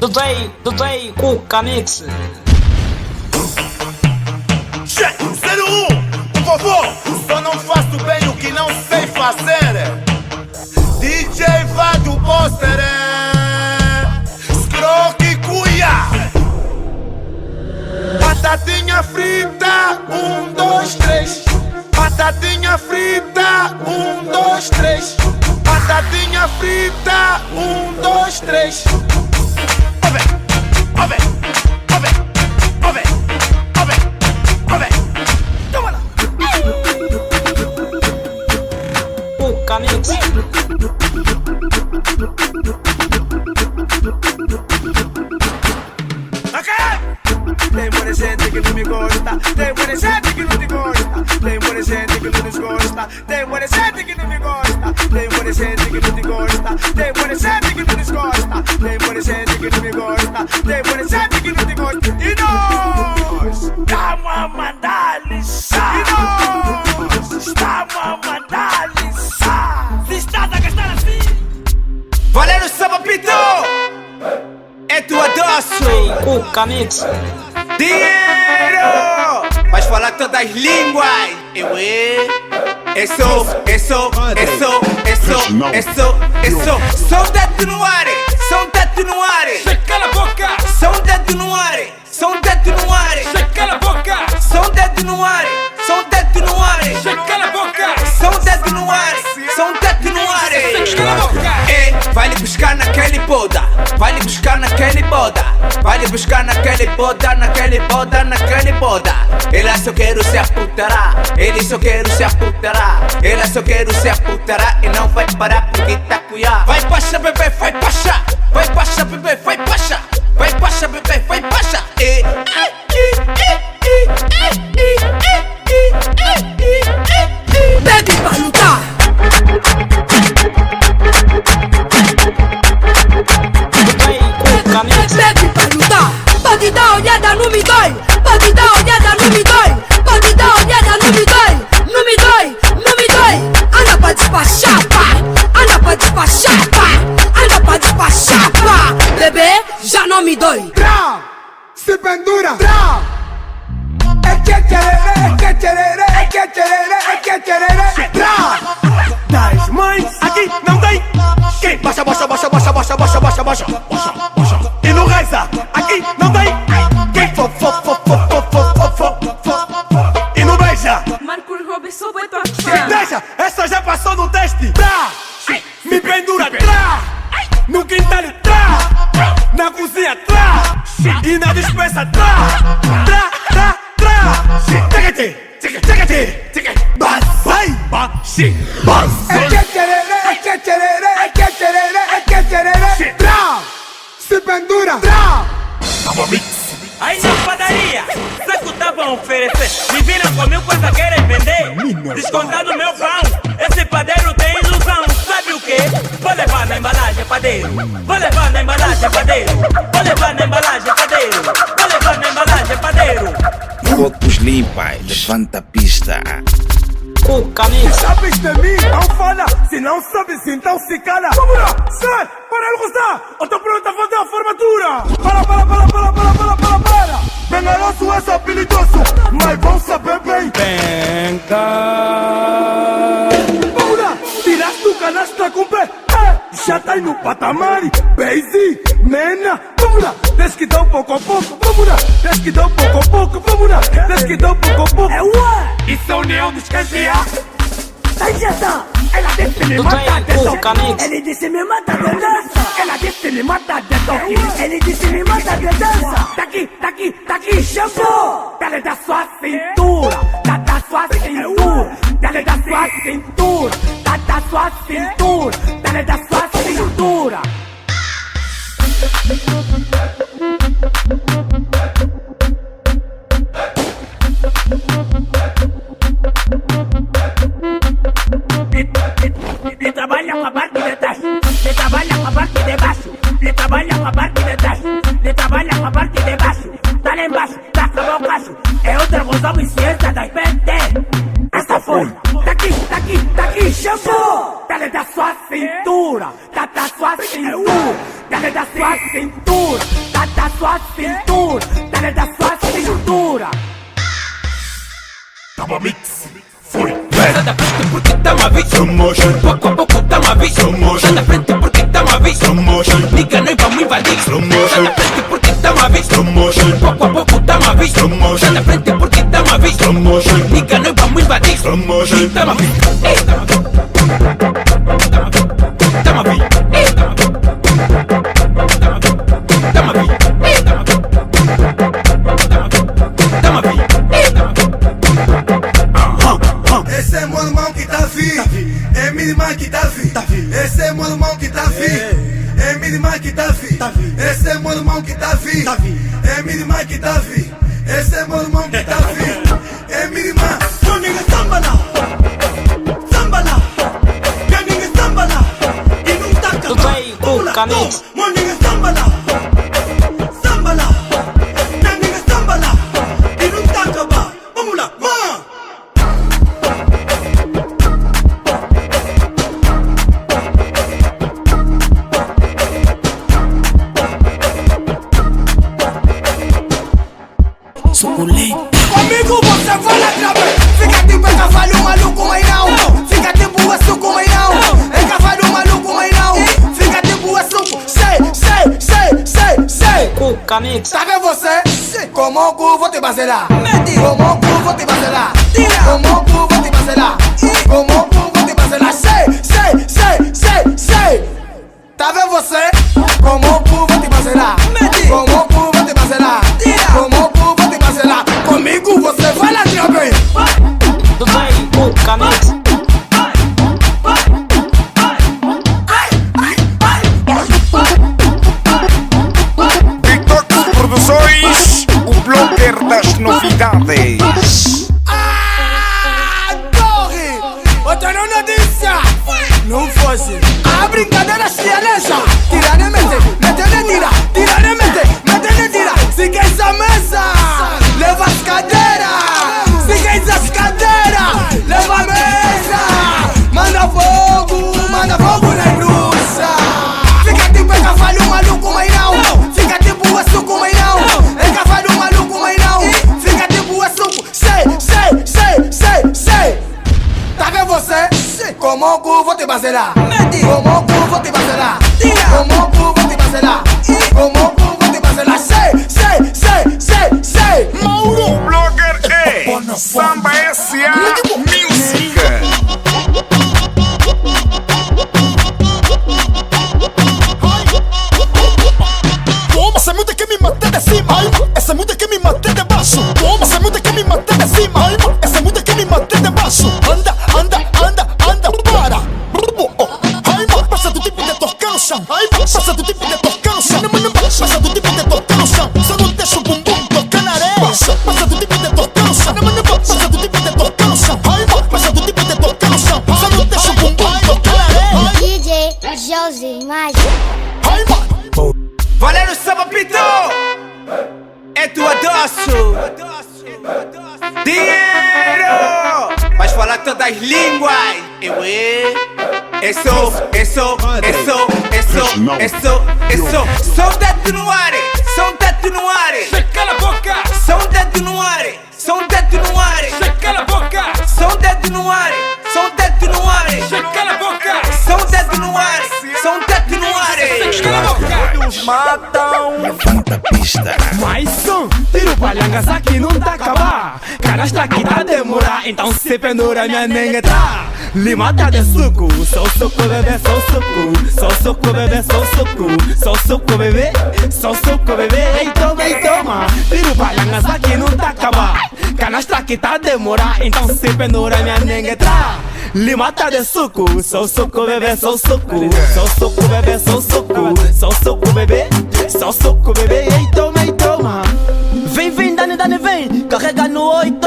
DJ Cuca Mix. 01, por favor, só não faço bem o que não sei fazer. DJ Vado Poster, Scroque Cuia. Batatinha frita, 1, 2, 3. Batatinha frita, 1, 2, 3. Batatinha frita, 1, 2, 3. Ove, ove, ove, ove, ove, ove. Toma lá. Cuca Mix. Tem muita gente que não me gosta, tem muita gente que não te gosta, tem muita gente que não nos gosta, tem muita gente que não me gosta, tem muita gente que não te gosta, tem muita gente que não nos gosta, tem muita gente que não me gosta, tem muita gente que não te gosta. E nós estamos a mandar lixar, e nós estamos a mandar lixar. Se estás a gastar assim, valendo samba pitou, é tua doce. Cuca Mix. Dinheiro! Vais falar todas as línguas. Sou um dedo no ar, sou um dedo no ar. Cê cala a boca! Sou um dedo no ar, sou um dedo no ar. Cê cala a boca! Sou um dedo no ar, sou um dedo no ar. Cê cala a boca! Sou um dedo no ar, sou um dedo no ar. Cê cala a boca! Vai lhe buscar naquele boda, vai lhe buscar naquele boda, vai lhe buscar naquele boda, naquele boda, naquele boda. Ela só quer se aputará, ele só quer se aputará, ela só quer se aputará e não vai parar porque tá cuiá. Vai pacha bebê, vai pacha, vai pacha bebê, vai pacha, vai pacha bebê, vai pacha. Bebe pra lutar. Bebe pra lutar. Pode dar olhada, não me dói. Pode dar olhada, não me dói. Pode dar olhada, não me dói. Não me dói, não me dói. Anda pra despachar, pá. Anda pra despachar, pá. Anda pra despachar, pá. Bebê, já não me dói. Trá, se pendura. Trá. É que tcherere, é que tcherere, é que tcherere, é que tcherere. Trá. Das mães, aqui não tem. Quem baixa, baixa, baixa, baixa, baixa, baixa, baixa, baixa, baixa, baixa. E no reza, aqui não tem. Quem fo, fo, fo, fo, fo, fo, fo, fo, fo. E no beija. Marcos Robinson, vai tua Deixa, essa já passou no teste. Trá, me pendura, trá. No quintal, trá. Na cozinha, trá. E na despensa, trá. Trá, trá, trá. Tchegate, tchegate, tchegate. Vai, baixi, baixi. É que tcherere, é que tcherere, é que tcherere, é que tcherere. Trá, se pendura, trá. Aí na padaria, sabe o que estavam a oferecer? Me viram comigo, coisa querem vender. Descontado meu pão, esse padeiro tem ilusão. Sabe o que? Vou levar na embalagem, padeiro. Vou levar na embalagem, padeiro. Vou levar na embalagem, padeiro. Vou levar na embalagem, padeiro. Focos limpa, levanta a pista. Cuca Mix. Sabes de mim, não fala. Se não sabes, então se cala. Vamos lá, sai, para ele gostar. Eu tô pronto a fazer a formatura. Para. Bengaloso é habilidoso, mas vão saber bem. Venga. Vamos lá, tiraste o canastra com pé. Já tá aí no patamar, Bazy, nena. Vamos lá, desde que dá um pouco a pouco. Vamos lá, desde que dá um pouco a pouco. Vamos lá, desde que dá um pouco a pouco. É ué, isso é união dos candidatos. Tá injeção, ela disse me mata de toque. Ele disse me mata de dança. Ela disse me mata de toque. Ele disse me mata de dança. Tá aqui, shampoo. Dale da sua cintura, da sua cintura. Dale da sua cintura, da sua cintura. Dale da sua cintura. Le trabalha com a parte de trás, le trabalha com a parte de baixo, le trabalha com a parte de trás, le trabalha com a parte de baixo. Tá lá embaixo, tá acabou o cacho. É outra gozão e ciência das PT. Essa foi, tá aqui, shampoo. dale da sua cintura, da sua cintura, dale da sua cintura, da sua cintura, dale da sua cintura. Tava mix, foi. Sai da frente porque tá uma vez. Slow motion, Pouco a pouco tá uma vez. slow motion, Sai da frente porque tá uma vez. slow motion, Liga, nós vamos invadir. Slow Sai motion. da frente porque tá uma vez. slow motion, Pouco a pouco tá uma vez. Slow motion. Sai da frente porque tá uma vez. slow motion, Liga, nós vamos invadir. slow motion. Tá uma vez. Ei, tá uma vez. Tá uma vez. Tá uma vez. Ei, tá uma vez. Tá uma vez. Tá uma vez. Ei, tá uma vez. Tá uma vez. Ei, tá uma vez. Esse é meu irmão que tá vivo, é minha irmã que tá vivo. Esse é meu irmão que tá vivo, é minha irmã que tá vivo. Esse é meu irmão que tá vivo, é minha irmã que tá vivo. Esse é meu irmão que tá vivo, é minha irmã. Ninguém samba lá, samba lá, ninguém samba lá e não tá Tudo bem, Camix. Ninguém samba lá, samba lá, ninguém samba lá e não tá acabando. Vamos lá, mano. Suculento. Comigo você fala grave. Fica tipo é cavalo maluco, mas não. Fica tipo é suco, mas não. É cavalo maluco, mas não. Fica tipo é suco. Sei. Camix. Tá vendo você? Como o cu vou te baselar. Como o cu vou te baselar. Como o cu vou te baselar. Como o cu vou te baselar. Sei. Tá vendo você? Como o cu vou te baselar. Como o cu vou te baselar. Como o cu vou te baselar. Comigo você vai lá, bem. Tudo bem, Camix. Victor Produções, o blogger das novidades. Corre! Outra notícia! Não fosse a brincadeira chianesa. Tira de mete, tira de mete, tira. Siga essa mesa, leva as cadeiras. Siga essas cadeiras, leva a mesa. Manda fogo na bruxa. Fica tipo é cavalo maluco, mas não. Fica tipo é suco, mas não. É cavalo maluco, mas não. Fica tipo é suco. Sei. Tá vendo você? Como o cu vou te baselar. Como o cu vou te baselar. Como o cu vou te baselar. Como o cu vou te baselar. Sei. Mauro Blogger é Samba S.A. Música. Toma essa multa que me mata de cima. Essa multa que me mata de baixo. Toma essa multa que me mata de cima. Essa multa que me mata de baixo. Anda, para. Passa do tipo de tocar no chão. Passa do tipo de tocar no chão. Passa do tipo de tocar no chão. Só não deixa o bumbum tocar na areia. Passa do tipo de tocar no chão. Passa do tipo de tocar no chão. Passa do tipo de tocar no chão. Só não deixa o bumbum tocar na areia. DJ Josi Mágico. Valendo samba pitão. É tua doço. Dinheiro. Vais falar todas as línguas. Eso. São dedo no ar. Cala a boca. São dedo no ar. Cala a boca. São dedo no ar. Cala a boca. São dedo no ar. Cala a boca. Os matam. Levanta a pista. Mais som, tiro palhangas aqui não tá acabar. Canastra aqui tá demorar, então se pendura minha nega tá. Limata de suco, só suco bebê, só suco. Só suco bebê, só suco. Só suco bebê, ei toma. Tiro palhangas aqui não tá acabar. Canastra aqui tá demorar, então se pendura minha nega tá. Limata de suco, só suco bebê, só suco. Só suco bebê, só suco. Só suco bebê, ei toma. Vem, Dani, vem, carrega no 8.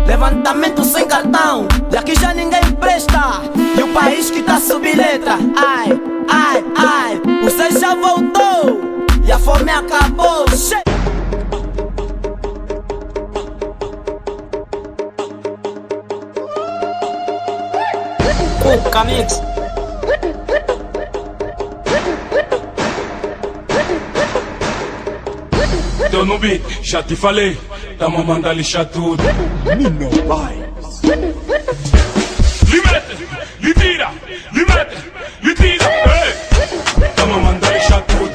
Levantamento sem cartão, daqui já ninguém presta. E o país que tá sob letra. Ai, o céu já voltou e a fome acabou. Camix. meteu no beat, já te falei, tamo a mandar lixar tudo. Nino Vibes. Lhe mete, lhe tira, lhe mete, lhe tira. Ei, tamo a mandar lixar tudo,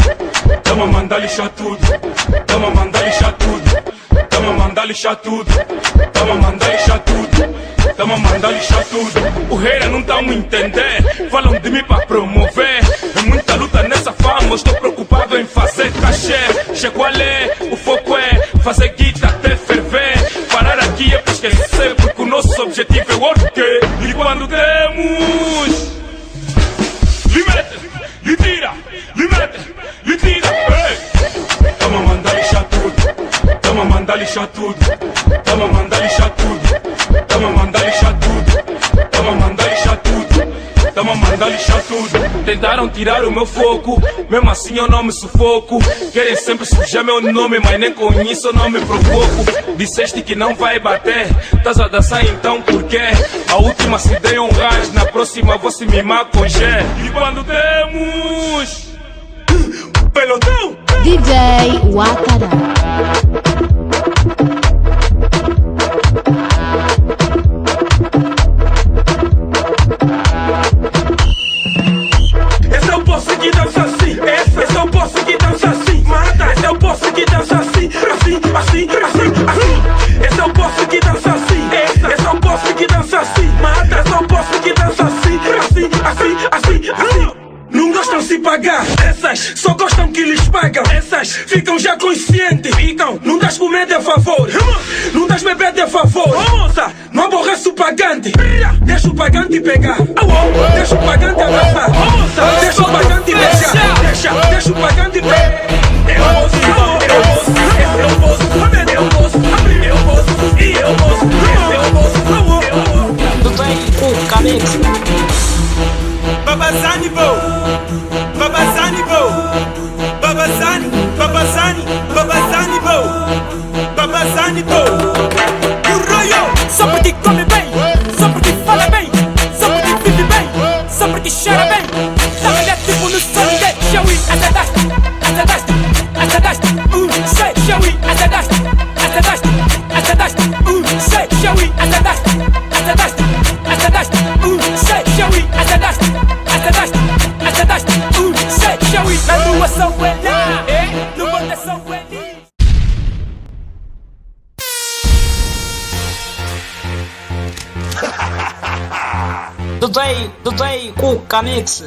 tamo a mandar lixar tudo, tamo a mandar lixar tudo, tamo a mandar lixar tudo, tamo a mandar lixar tudo, tamo a mandar lixar tudo. O rei não tão a entender, falam de mim pra promover. É muita luta nessa fama, estou preocupado em fazer cachê. Chegou a ler, o foco é fazer guita até ferver. Parar aqui é pra esquecer, porque o nosso objetivo é o orquê. E quando temos lhe mete, lhe tira, lhe mete, lhe tira. Ei, tamo a mandar lixar tudo, tamo a mandar lixar tudo, tamo a mandar lixar tudo, tamo a mandar lixar tudo, tamo a mandar lixar tudo, tamo a mandar lixar tudo. Tentaram tirar o meu foco, mesmo assim eu não me sufoco. Querem sempre sujar meu nome, mas nem com isso eu não me provoco. Disseste que não vai bater, estás a dançar então por quê? A última se deu um gás, na próxima vou se mimar com G. E quando temos pelotão, DJ Wakara. esse é o poço que dança assim, esse é o poço que dança assim, mata, esse é o poço que dança assim, assim, assim, assim, assim. Esse é o poço que dança assim, esse é o poço que dança assim, mata, esse é o poço que dança assim, assim, assim, assim, assim. Não gostam de se pagar, essas só gostam que lhes pagam. Essas ficam já conscientes, ficam. Não das comer de favor, não das beber de favor. Moça, não aborrece o pagante, deixa o pagante pegar. Deixa o pagante abraçar, moça, deixa o pagante beijar. Deixa o pagante pegar. Eu posso, esse eu posso, eu posso, eu posso, e eu posso, esse eu posso. DJ Canix. Babazani bo, Babazani bo, Babazani, Babazani, Babazani bo, Babazani bo. O rollo, só porque come bem, só porque fala bem, só porque vive bem, só porque cheira bem. Tá tipo no Sunday, shall we? Azadaste, azadaste, azadaste, sei, shall we? Azadaste, azadaste, azadaste, sei, shall we? Azadaste, azadaste, azadaste, sei, shall we? Azadaste. Shall we? Na lua são feliz, no mundo são feliz. DJ Canix.